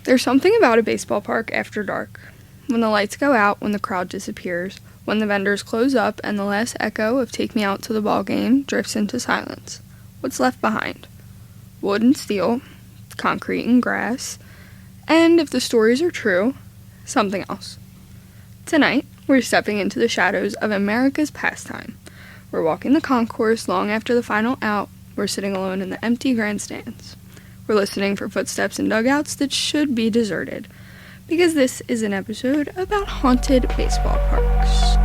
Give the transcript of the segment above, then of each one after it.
There's something about a baseball park after dark. When the lights go out, when the crowd disappears, when the vendors close up and the last echo of "Take Me Out to the Ball Game" drifts into silence. What's left behind? Wood and steel, concrete and grass, and if the stories are true, something else. Tonight, we're stepping into the shadows of America's pastime. We're walking the concourse long after the final out. We're sitting alone in the empty grandstands. We're listening for footsteps in dugouts that should be deserted, because this is an episode about haunted baseball parks.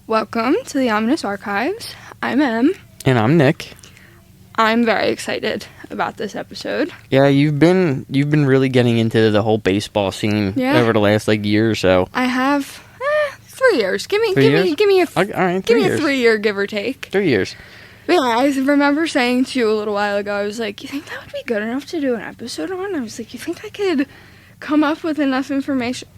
Welcome to the Ominous Archives. I'm Em. And I'm Nick. I'm very excited about this episode. Yeah, you've been really getting into the whole baseball scene over the last year or so. I have 3 years. Give me a 3-year give or take. 3 years. But yeah, I remember saying to you a little while ago, I was like, you think that would be good enough to do an episode on? I was like, you think I could come up with enough information?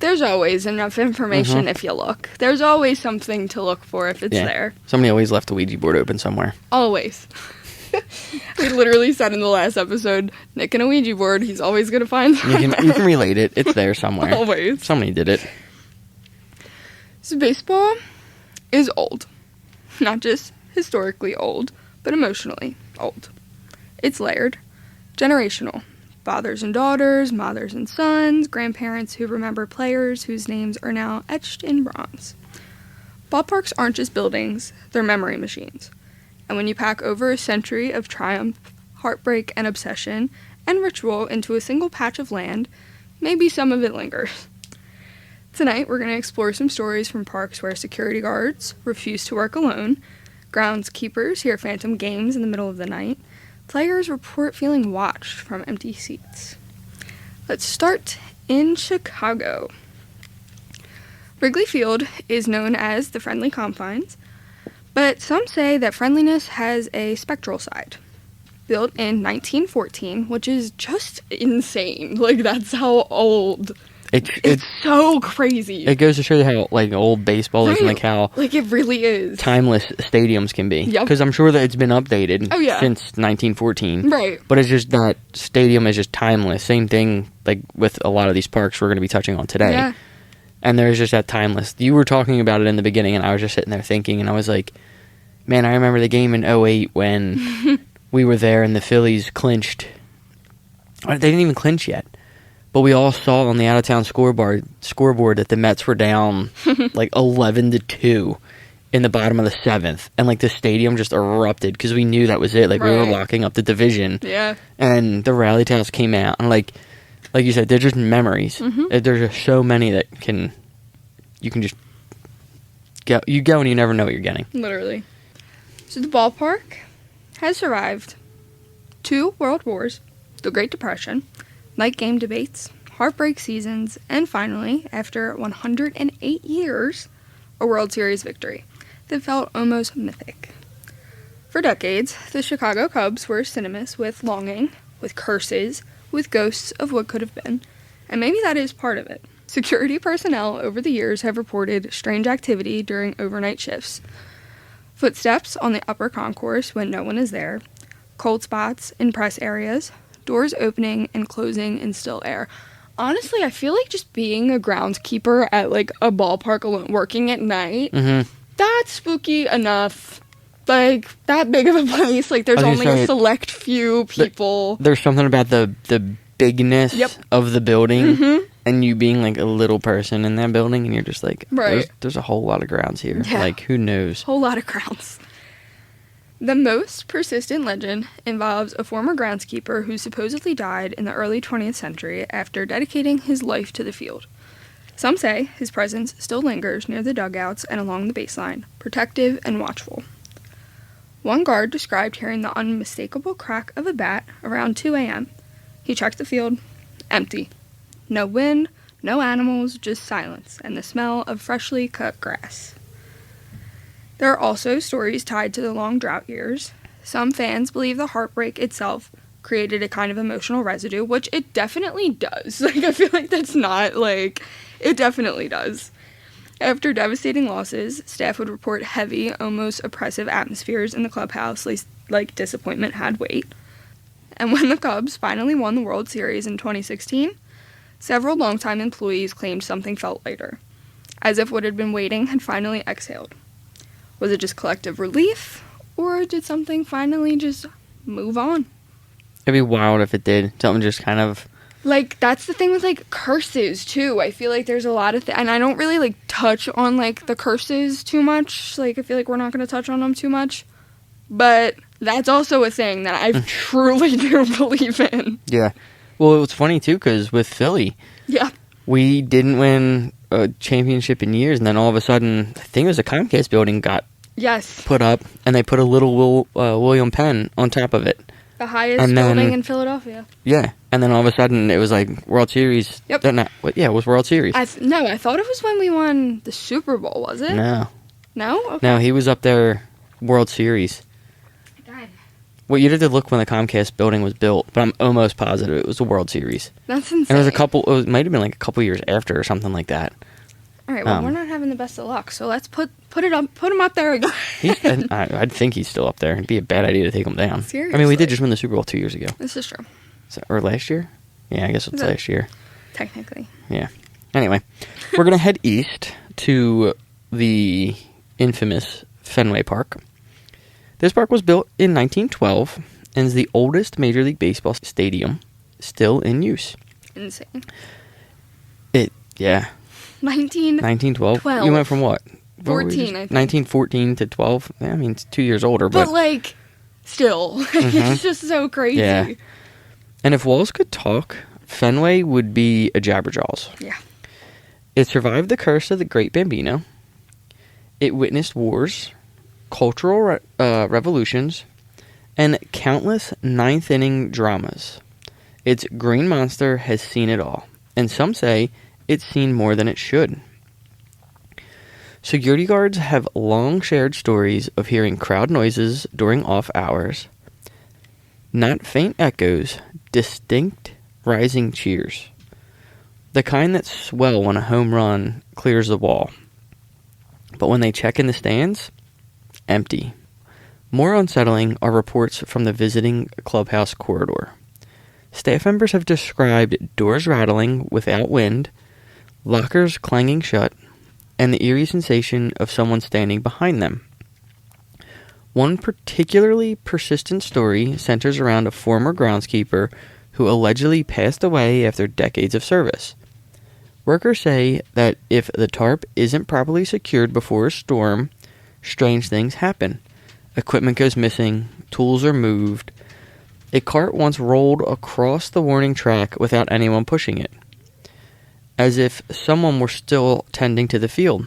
There's always enough information if you look. There's always something to look for if it's there. Somebody always left the Ouija board open somewhere. Always. We literally said in the last episode, Nick and a Ouija board, he's always going to find something. You can relate it. It's there somewhere. Always. Somebody did it. So baseball is old. Not just historically old, but emotionally old. It's layered, generational. Fathers and daughters, mothers and sons, grandparents who remember players whose names are now etched in bronze. Ballparks aren't just buildings, they're memory machines. And when you pack over a century of triumph, heartbreak, and obsession, and ritual into a single patch of land, maybe some of it lingers. Tonight, we're going to explore some stories from parks where security guards refuse to work alone, groundskeepers hear phantom games in the middle of the night, players report feeling watched from empty seats. Let's start in Chicago. Wrigley Field is known as the Friendly Confines, but some say that friendliness has a spectral side. Built in 1914, which is just insane. That's how old. It's so crazy. It goes to show you how old baseball is and how it really is timeless stadiums can be. Yep. Because I'm sure that it's been updated since 1914. Right. But it's just that stadium is just timeless. Same thing with a lot of these parks we're going to be touching on today. Yeah. And there's just that timeless. You were talking about it in the beginning, and I was just sitting there thinking, and I was like, man, I remember the game in 08 when we were there and the Phillies clinched. They didn't even clinch yet. But we all saw on the out-of-town scoreboard that the Mets were down 11-2 in the bottom of the 7th. And the stadium just erupted because we knew that was it. We were locking up the division. Yeah. And the rally tales came out. And like you said, they're just memories. There's just so many that you can just go. You go and you never know what you're getting. Literally. So the ballpark has survived 2 world wars, the Great Depression, night game debates, heartbreak seasons, and finally, after 108 years, a World Series victory that felt almost mythic. For decades, the Chicago Cubs were synonymous with longing, with curses, with ghosts of what could have been, and maybe that is part of it. Security personnel over the years have reported strange activity during overnight shifts, footsteps on the upper concourse when no one is there, cold spots in press areas, doors opening and closing in still air. Honestly, I feel like just being a groundskeeper at a ballpark alone, working at night, that's spooky enough. That big of a place, there's only a select few people. There's something about the bigness of the building, and you being a little person in that building, and you're just there's a whole lot of grounds here. Yeah. Who knows? Whole lot of grounds. The most persistent legend involves a former groundskeeper who supposedly died in the early 20th century after dedicating his life to the field. Some say his presence still lingers near the dugouts and along the baseline, protective and watchful. One guard described hearing the unmistakable crack of a bat around 2 a.m. He checked the field. Empty. No wind, no animals, just silence and the smell of freshly cut grass. There are also stories tied to the long drought years. Some fans believe the heartbreak itself created a kind of emotional residue, which it definitely does. I feel like that's not, It definitely does. After devastating losses, staff would report heavy, almost oppressive atmospheres in the clubhouse, like disappointment had weight. And when the Cubs finally won the World Series in 2016, several longtime employees claimed something felt lighter, as if what had been waiting had finally exhaled. Was it just collective relief, or did something finally just move on? It'd be wild if it did. Something just kind of... Like, that's the thing with, like, curses, too. I feel like there's a lot of... and I don't really, like, touch on, like, the curses too much. Like, I feel like we're not going to touch on them too much. But that's also a thing that I truly do believe in. Yeah. Well, it's funny, too, because with Philly... Yeah. We didn't win a championship in years, and then all of a sudden, I think it was the Comcast building got put up, and they put a little William Penn on top of it. The highest building in Philadelphia. Yeah, and then all of a sudden, it was like World Series. Yep. It was World Series. I thought it was when we won the Super Bowl, was it? No. No? Okay. No, he was up there, World Series. God. Well, you'd have to look when the Comcast building was built, but I'm almost positive it was the World Series. That's insane. And it might have been like a couple years after or something like that. All right, well, we're not having the best of luck, so let's put him up there again. I'd think he's still up there. It'd be a bad idea to take him down. Seriously. I mean, we did just win the Super Bowl 2 years ago. This is true. Or last year? Yeah, I guess it's last year. Technically. Yeah. Anyway, we're going to head east to the infamous Fenway Park. This park was built in 1912 and is the oldest Major League Baseball stadium still in use. Insane. Yeah. 1912? You went from what? 14, I think. 1914 to 12? I mean, it's 2 years older, but... like, still. It's just so crazy. Yeah. And if walls could talk, Fenway would be a Jabberjaws. Yeah. It survived the curse of the Great Bambino. It witnessed wars, cultural revolutions, and countless ninth-inning dramas. Its green monster has seen it all, and some say it's seen more than it should. Security guards have long shared stories of hearing crowd noises during off hours. Not faint echoes, distinct rising cheers. The kind that swell when a home run clears the wall. But when they check in the stands, empty. More unsettling are reports from the visiting clubhouse corridor. Staff members have described doors rattling without wind, lockers clanging shut, and the eerie sensation of someone standing behind them. One particularly persistent story centers around a former groundskeeper who allegedly passed away after decades of service. Workers say that if the tarp isn't properly secured before a storm, strange things happen. Equipment goes missing, tools are moved. A cart once rolled across the warning track without anyone pushing it, as if someone were still tending to the field.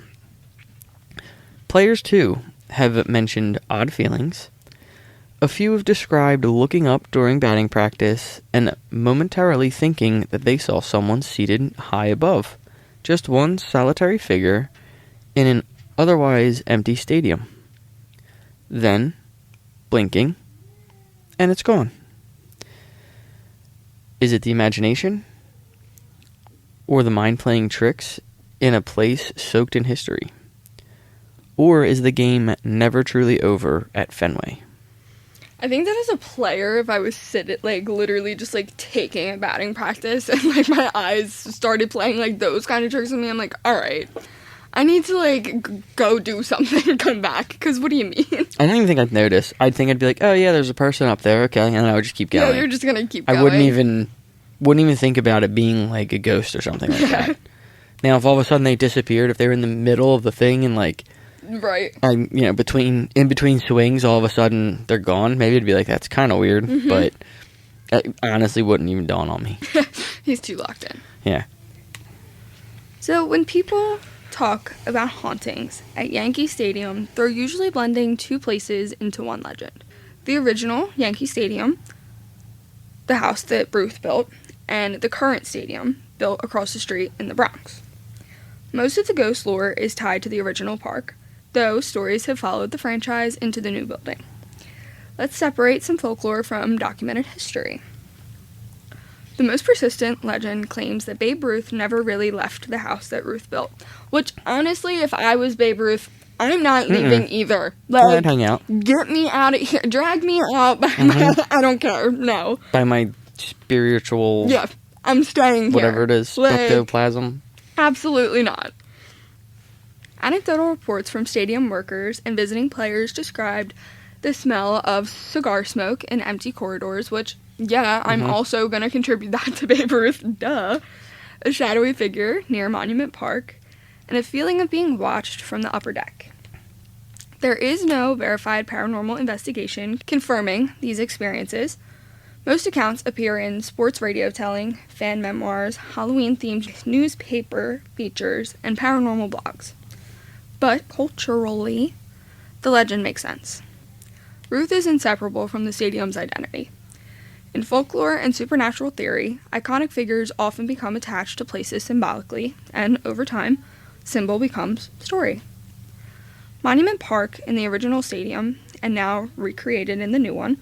Players, too, have mentioned odd feelings. A few have described looking up during batting practice and momentarily thinking that they saw someone seated high above, just one solitary figure in an otherwise empty stadium. Then, blinking, and it's gone. Is it the imagination? Or the mind playing tricks in a place soaked in history? Or is the game never truly over at Fenway? I think that as a player, if I was literally just, taking a batting practice and, my eyes started playing, those kind of tricks on me, I'm like, all right, I need to, go do something and come back, because what do you mean? I don't even think I'd notice. I'd think I'd be like, oh, yeah, there's a person up there, okay, and then I would just keep going. Yeah, you're just gonna keep going. I wouldn't even think about it being, a ghost or something like that. Now, if all of a sudden they disappeared, if they were in the middle of the thing and, right. in between swings, all of a sudden they're gone. Maybe it'd be like, that's kind of weird, mm-hmm. but it honestly wouldn't even dawn on me. He's too locked in. Yeah. So when people talk about hauntings at Yankee Stadium, they're usually blending two places into one legend. The original Yankee Stadium, the house that Bruce built, and the current stadium built across the street in the Bronx. Most of the ghost lore is tied to the original park, though stories have followed the franchise into the new building. Let's separate some folklore from documented history. The most persistent legend claims that Babe Ruth never really left the house that Ruth built. Which, honestly, if I was Babe Ruth, I'm not leaving either. I'd hang out. Get me out of here. Drag me out. I don't care. No. By my spiritual... Yeah, I'm staying here. Whatever it is. Ectoplasm. Absolutely not. Anecdotal reports from stadium workers and visiting players described the smell of cigar smoke in empty corridors, which, yeah, I'm also going to contribute that to Babe Ruth, duh. A shadowy figure near Monument Park, and a feeling of being watched from the upper deck. There is no verified paranormal investigation confirming these experiences. Most accounts appear in sports radio telling, fan memoirs, Halloween-themed newspaper features, and paranormal blogs. But culturally, the legend makes sense. Ruth is inseparable from the stadium's identity. In folklore and supernatural theory, iconic figures often become attached to places symbolically, and over time, symbol becomes story. Monument Park in the original stadium, and now recreated in the new one,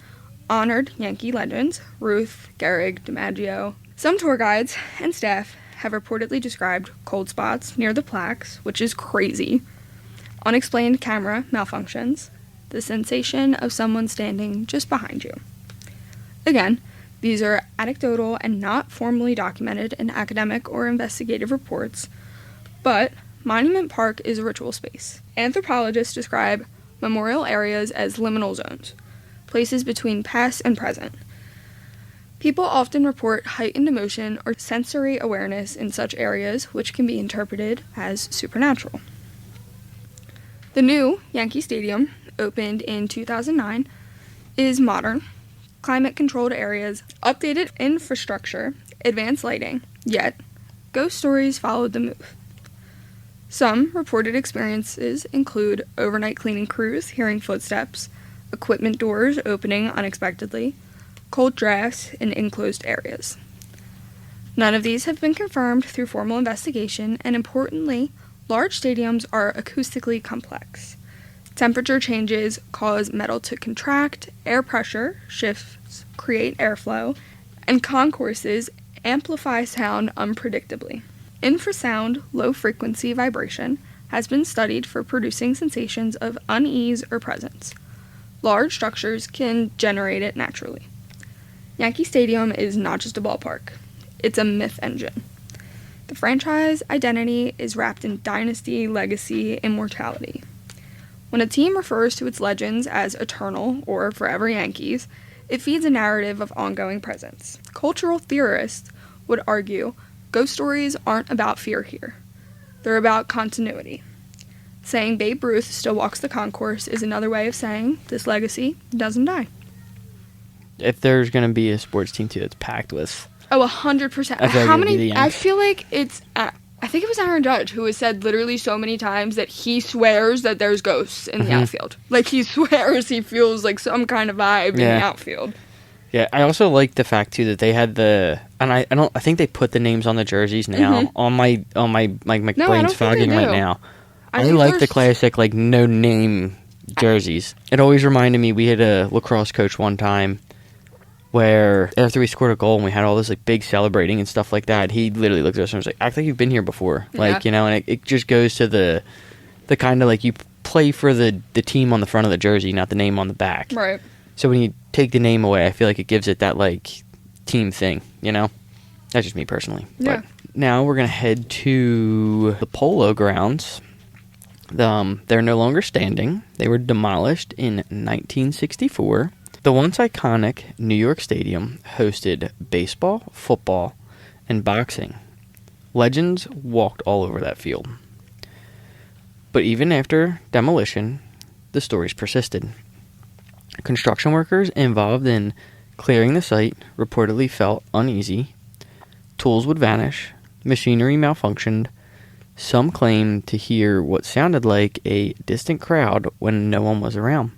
honored Yankee legends Ruth, Gehrig, DiMaggio. Some tour guides and staff have reportedly described cold spots near the plaques, which is crazy, unexplained camera malfunctions, the sensation of someone standing just behind you. Again, these are anecdotal and not formally documented in academic or investigative reports, but Monument Park is a ritual space. Anthropologists describe memorial areas as liminal zones, places between past and present. People often report heightened emotion or sensory awareness in such areas, which can be interpreted as supernatural. The new Yankee Stadium, opened in 2009, is modern, climate-controlled areas, updated infrastructure, advanced lighting, yet ghost stories followed the move. Some reported experiences include overnight cleaning crews hearing footsteps, equipment doors opening unexpectedly, cold drafts in enclosed areas. None of these have been confirmed through formal investigation, and importantly, large stadiums are acoustically complex. Temperature changes cause metal to contract, air pressure shifts create airflow, and concourses amplify sound unpredictably. Infrasound low-frequency vibration has been studied for producing sensations of unease or presence. Large structures can generate it naturally. Yankee Stadium is not just a ballpark. It's a myth engine. The franchise identity is wrapped in dynasty, legacy, immortality. When a team refers to its legends as eternal or forever Yankees, it feeds a narrative of ongoing presence. Cultural theorists would argue ghost stories aren't about fear here. They're about continuity. Saying Babe Ruth still walks the concourse is another way of saying this legacy doesn't die. If there's going to be a sports team, too, that's packed with... Oh, 100%. How many... I feel like it's... I think it was Aaron Judge who has said literally so many times that he swears that there's ghosts in the outfield. Like, he swears he feels like some kind of vibe in the outfield. Yeah, I also like the fact, too, that they had the... And I think they put the names on the jerseys now. On my brain's fogging right now. I like the classic, like, no-name jerseys. It always reminded me, we had a lacrosse coach one time where after we scored a goal and we had all this, like, big celebrating and stuff like that, he literally looked at us and was like, act like you've been here before. Yeah. Like, you know, and it just goes to the kind of, like, you play for the team on the front of the jersey, not the name on the back. Right. So when you take the name away, I feel like it gives it that, like, team thing, you know? That's just me personally. Yeah. But now we're going to head to the Polo Grounds. They're no longer standing. They were demolished in 1964. The once iconic New York Stadium hosted baseball, football, and boxing. Legends walked all over that field. But even after demolition, the stories persisted. Construction workers involved in clearing the site reportedly felt uneasy. Tools would vanish. Machinery malfunctioned. Some claimed to hear what sounded like a distant crowd when no one was around.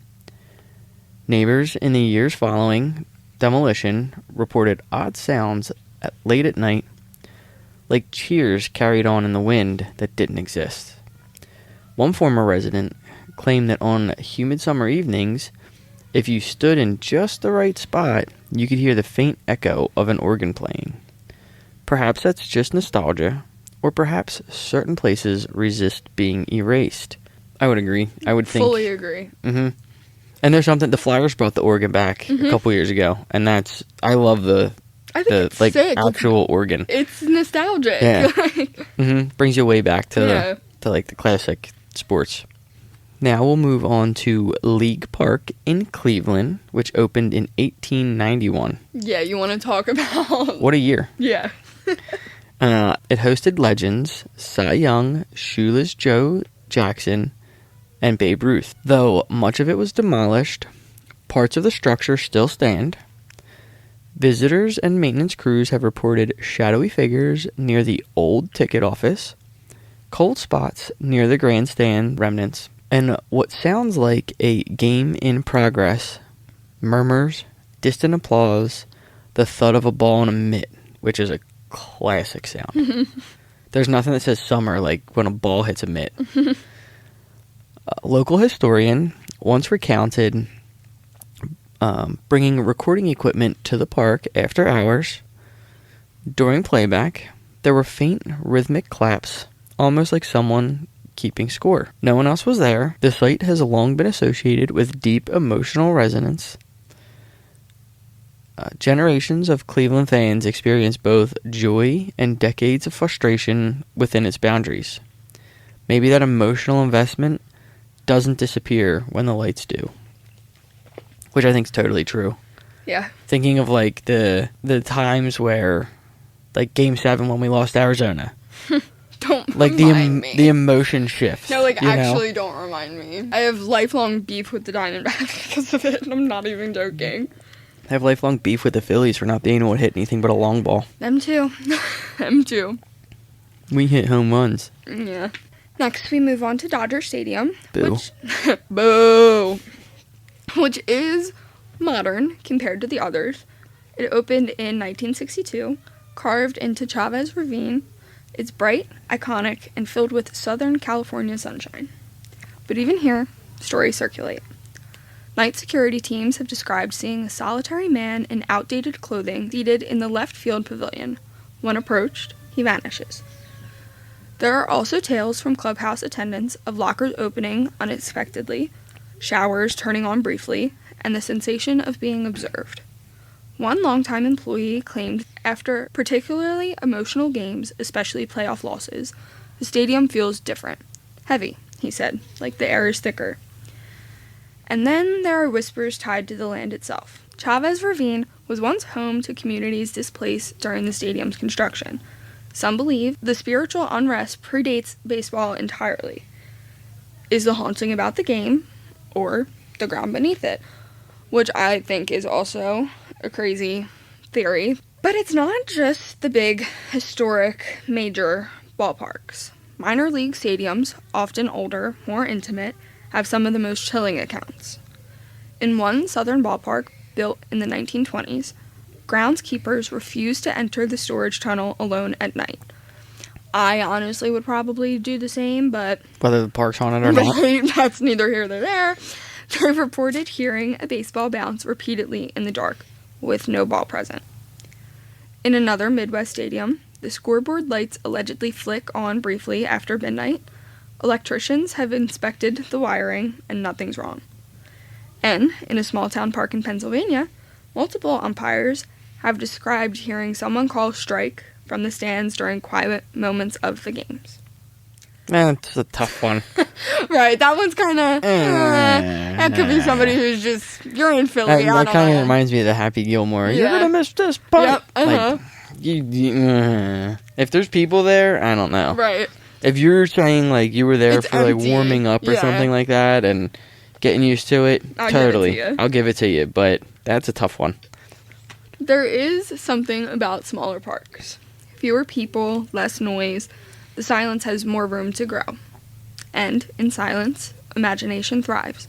Neighbors in the years following demolition reported odd sounds late at night, like cheers carried on in the wind that didn't exist. One former resident claimed that on humid summer evenings, if you stood in just the right spot, you could hear the faint echo of an organ playing. Perhaps that's just nostalgia, or perhaps certain places resist being erased. I would agree. I would think. Fully agree. Mm-hmm. And there's something, the Flyers brought the organ back a couple years ago, and I love I think it's sick. actual organ. It's nostalgic. Yeah. Brings you way back to like the classic sports. Now we'll move on to League Park in Cleveland, which opened in 1891. Yeah, you want to talk about... What a year. Yeah. It hosted legends Cy Young, Shoeless Joe Jackson, and Babe Ruth. Though much of it was demolished, parts of the structure still stand. Visitors and maintenance crews have reported shadowy figures near the old ticket office, cold spots near the grandstand remnants, and what sounds like a game in progress, murmurs, distant applause, the thud of a ball in a mitt, which is a classic sound. There's nothing that says summer like when a ball hits a mitt. A local historian once recounted bringing recording equipment to the park after hours. During playback, there were faint rhythmic claps, almost like someone keeping score. No one else was there. The site has long been associated with deep emotional resonance. Generations of Cleveland fans experienced both joy and decades of frustration within its boundaries. Maybe that emotional investment doesn't disappear when the lights do. Which I think is totally true. Yeah. Thinking of like the times where, like Game 7 when we lost Arizona. Don't like remind me. The emotion shifts. No, like actually don't remind me. I have lifelong beef with the Diamondbacks because of it, and I'm not even joking. I have lifelong beef with the Phillies for not being able to hit anything but a long ball. Them too. Them too. We hit home runs. Yeah. Next, we move on to Dodger Stadium. Boo. Boo. Which is modern compared to the others. It opened in 1962, carved into Chavez Ravine. It's bright, iconic, and filled with Southern California sunshine. But even here, stories circulate. Night security teams have described seeing a solitary man in outdated clothing seated in the left field pavilion. When approached, he vanishes. There are also tales from clubhouse attendants of lockers opening unexpectedly, showers turning on briefly, and the sensation of being observed. One longtime employee claimed after particularly emotional games, especially playoff losses, the stadium feels different. Heavy, he said, like the air is thicker. And then there are whispers tied to the land itself. Chavez Ravine was once home to communities displaced during the stadium's construction. Some believe the spiritual unrest predates baseball entirely. Is the haunting about the game or the ground beneath it? Which I think is also a crazy theory. But it's not just the big, historic, major ballparks. Minor league stadiums, often older, more intimate, have some of the most chilling accounts. In one southern ballpark, built in the 1920s, groundskeepers refused to enter the storage tunnel alone at night. I honestly would probably do the same, but... Whether the park's haunted or not. That's neither here nor there. They reported hearing a baseball bounce repeatedly in the dark, with no ball present. In another Midwest stadium, the scoreboard lights allegedly flick on briefly after midnight. Electricians have inspected the wiring, and nothing's wrong. And, in a small-town park in Pennsylvania, multiple umpires have described hearing someone call strike from the stands during quiet moments of the games. That's a tough one. Right, that one's kind of... that could be somebody who's just... You're in Philly, that kind of reminds me of the Happy Gilmore. Yeah. You're going to miss this part. Yep, uh-huh. Like, if there's people there, I don't know. Right. If you're saying, like, you were there It's for, like, empty. warming up or Yeah. something like that and getting used to it, I'll totally. give it to you. I'll give it to you, but that's a tough one. There is something about smaller parks. Fewer people, less noise. The silence has more room to grow. And, in silence, imagination thrives.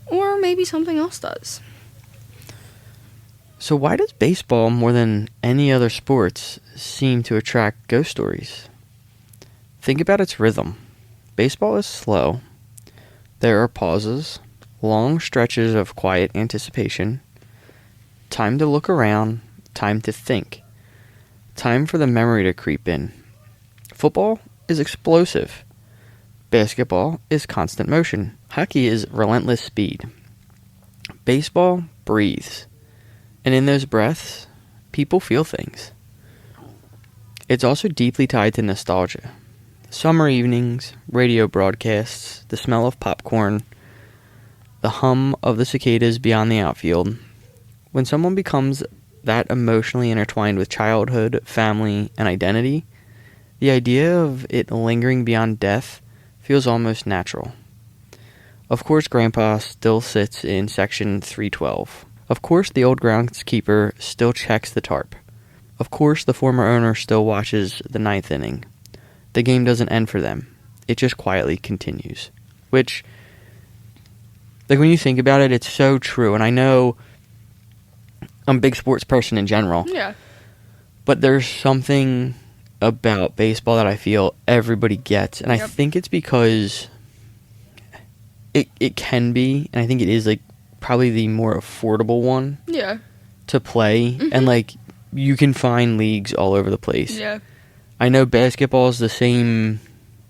Or maybe something else does. So why does baseball, more than any other sports, seem to attract ghost stories? Think about its rhythm. Baseball is slow. There are pauses, long stretches of quiet anticipation, time to look around, time to think. time for the memory to creep in. Football is explosive. Basketball is constant motion. Hockey is relentless speed. Baseball breathes. And in those breaths, people feel things. It's also deeply tied to nostalgia. Summer evenings, radio broadcasts, the smell of popcorn, the hum of the cicadas beyond the outfield. When someone becomes that emotionally intertwined with childhood, family, and identity, the idea of it lingering beyond death feels almost natural. Of course, Grandpa still sits in section 312. Of course, the old groundskeeper still checks the tarp. Of course, the former owner still watches the ninth inning. The game doesn't end for them. It just quietly continues. Which, like, when you think about it, it's so true. And I know I'm a big sports person in general. Yeah. But there's something about baseball that I feel everybody gets. And I think it's because it can be, and I think it is, like, probably the more affordable one to play. And, like, you can find leagues all over the place. Yeah. I know basketball is the same,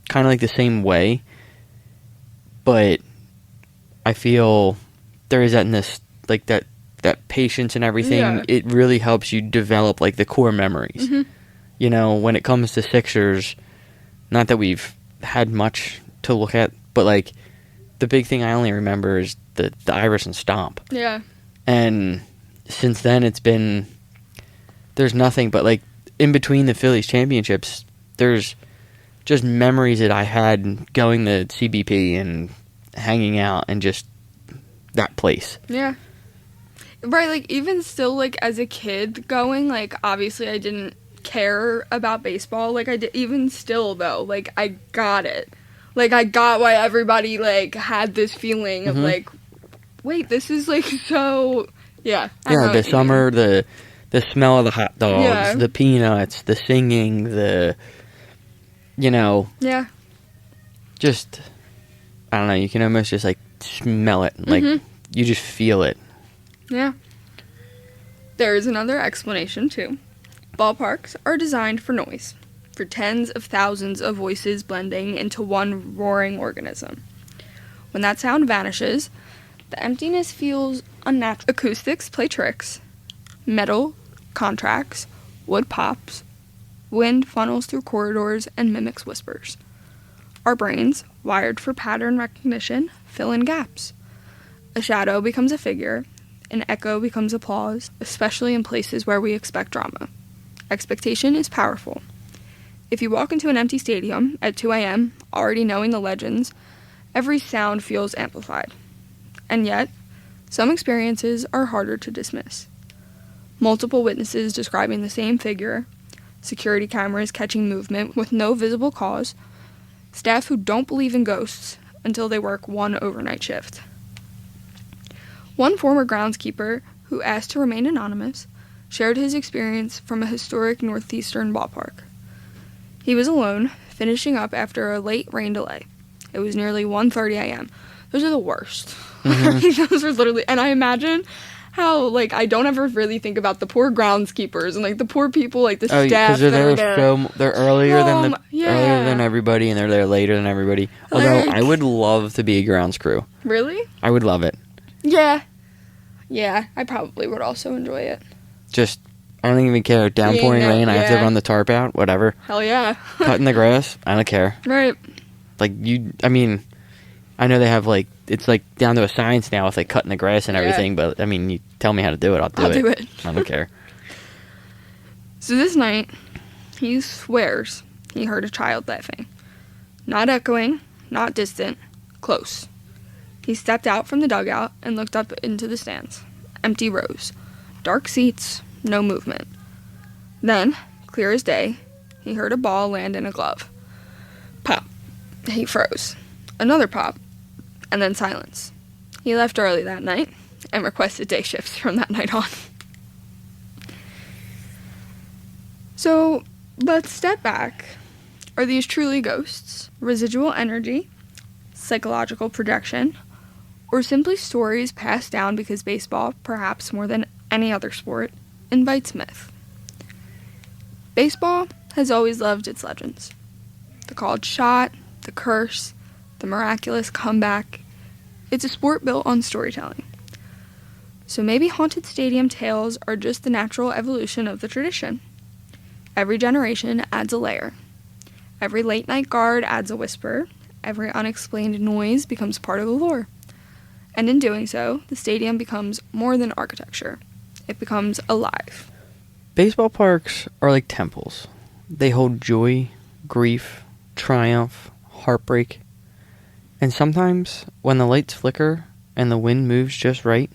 kind of like the same way, but I feel there is that patience and everything. Yeah. It really helps you develop, like, the core memories. You know, when it comes to Sixers, not that we've had much to look at, but, like, the big thing I only remember is the Iverson stomp. Yeah. And since then, there's nothing but, like, in between the Phillies championships, there's just memories that I had going to CBP and hanging out and just that place. Yeah. Right, like, even still, like, as a kid going, like, obviously I didn't care about baseball. Like, even still, though, like, I got it. Like, I got why everybody, like, had this feeling of, like, wait, this is, like, so... Yeah. Yeah, the summer, the smell of the hot dogs, the peanuts, the singing, Yeah. Just, I don't know, you can almost just, like, smell it. Like, you just feel it. Yeah. There is another explanation, too. Ballparks are designed for noise, for tens of thousands of voices blending into one roaring organism. When that sound vanishes, the emptiness feels unnatural. Acoustics play tricks. Metal contracts, wood pops, wind funnels through corridors and mimics whispers. Our brains, wired for pattern recognition, fill in gaps. A shadow becomes a figure, an echo becomes applause, especially in places where we expect drama. Expectation is powerful. If you walk into an empty stadium at 2 a.m., already knowing the legends, every sound feels amplified. And yet, some experiences are harder to dismiss. Multiple witnesses describing the same figure, security cameras catching movement with no visible cause, staff who don't believe in ghosts until they work one overnight shift. One former groundskeeper, who asked to remain anonymous, shared his experience from a historic northeastern ballpark. He was alone, finishing up after a late rain delay. It was nearly 1:30 a.m. Those are the worst. Those are literally... And I imagine how, like, I don't ever really think about the poor groundskeepers and, like, the poor people, like, the staff. Because they're earlier than everybody, and they're there later than everybody. Although, I would love to be a grounds crew. Really? I would love it. Yeah. Yeah, I probably would also enjoy it. Just, I don't even care. Downpouring rain, I have to run the tarp out, whatever. Hell yeah. Cutting the grass, I don't care. Right. Like, I know they have, like, it's, like, down to a science now with, like, cutting the grass and everything, but, I mean, you tell me how to do it, I'll do it. I don't care. So this night, he swears he heard a child laughing. Not echoing, not distant, close. He stepped out from the dugout and looked up into the stands. Empty rows. Dark seats, no movement. Then, clear as day, he heard a ball land in a glove. Pop. He froze. Another pop. And then silence. He left early that night and requested day shifts from that night on. So, let's step back. Are these truly ghosts, residual energy, psychological projection, or simply stories passed down because baseball, perhaps more than any other sport, invites myth? Baseball has always loved its legends. The called shot, the curse, the miraculous comeback. It's a sport built on storytelling. So maybe haunted stadium tales are just the natural evolution of the tradition. Every generation adds a layer. Every late-night guard adds a whisper. Every unexplained noise becomes part of the lore. And in doing so, the stadium becomes more than architecture. It becomes alive. Baseball parks are like temples. They hold joy, grief, triumph, heartbreak. And sometimes, when the lights flicker and the wind moves just right,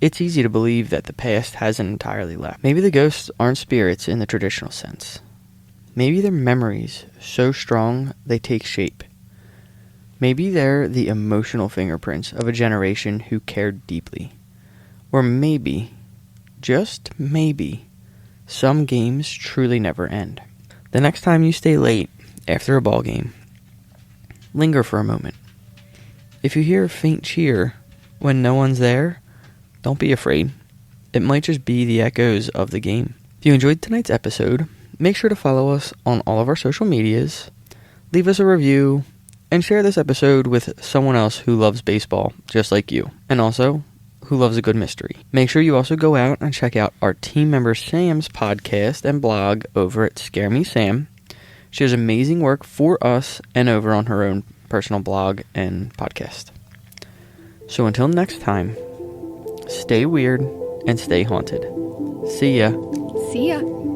it's easy to believe that the past hasn't entirely left. Maybe the ghosts aren't spirits in the traditional sense. Maybe they're memories so strong they take shape. Maybe they're the emotional fingerprints of a generation who cared deeply. Or maybe, just maybe, some games truly never end. The next time you stay late after a ball game, linger for a moment. If you hear a faint cheer when no one's there, don't be afraid. It might just be the echoes of the game. If you enjoyed tonight's episode, make sure to follow us on all of our social medias, leave us a review, and share this episode with someone else who loves baseball just like you, and also who loves a good mystery. Make sure you also go out and check out our team member Sam's podcast and blog over at Scare Me Sam. She does amazing work for us and over on her own personal blog and podcast. So until next time, stay weird and stay haunted. See ya. See ya.